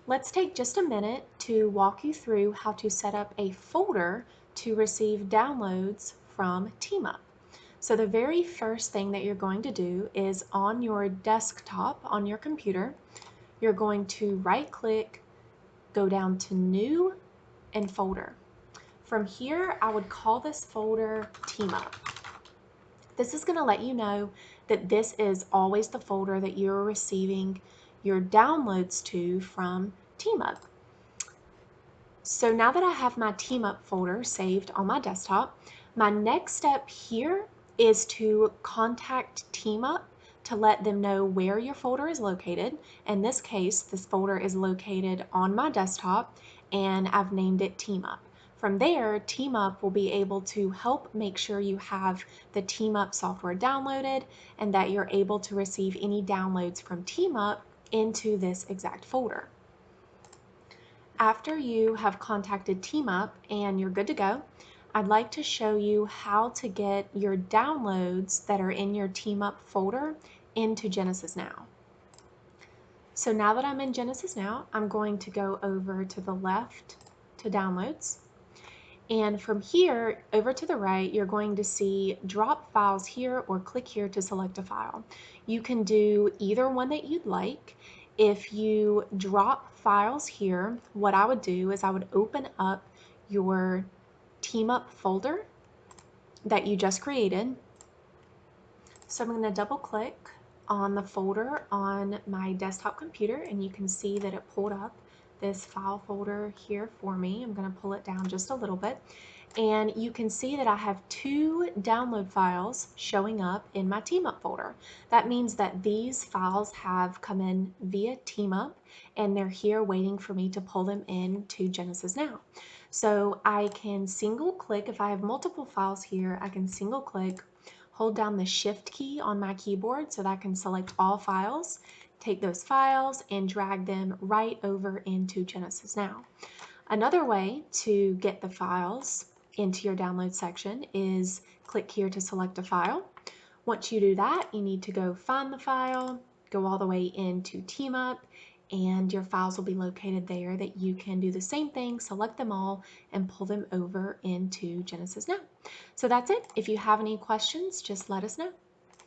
let's take just a minute to walk you through how to set up a folder to receive downloads from TeamUp. So the very first thing that you're going to do is on your desktop, on your computer, you're going to right-click, go down to New and Folder. From here, I would call this folder TeamUp. This is going to let you know that this is always the folder that you're receiving your downloads to from TeamUp. So now that I have my TeamUp folder saved on my desktop, my next step here is to contact TeamUp to let them know where your folder is located. In this case, this folder is located on my desktop and I've named it TeamUp. From there, TeamUp will be able to help make sure you have the TeamUp software downloaded and that you're able to receive any downloads from TeamUp into this exact folder. After you have contacted TeamUp and you're good to go, I'd like to show you how to get your downloads that are in your TeamUp folder into JenesisNow. So now that I'm in JenesisNow, I'm going to go over to the left to Downloads. And from here, over to the right, you're going to see drop files here or click here to select a file. You can do either one that you'd like. If you drop files here, what I would do is I would open up your TeamUp folder that you just created. So I'm going to double click on the folder on my desktop computer and you can see that it pulled up this file folder here for me. I'm going to pull it down just a little bit and you can see that I have 2 download files showing up in my TeamUp folder. That means that these files have come in via TeamUp and they're here waiting for me to pull them into JenesisNow. So I can single click, if I have multiple files here, I can single click, hold down the Shift key on my keyboard so that I can select all files, take those files and drag them right over into JenesisNow. Another way to get the files into your download section is click here to select a file. Once you do that, you need to go find the file, go all the way into TeamUp, and your files will be located there that you can do the same thing, select them all, and pull them over into JenesisNow. So that's it. If you have any questions, just let us know.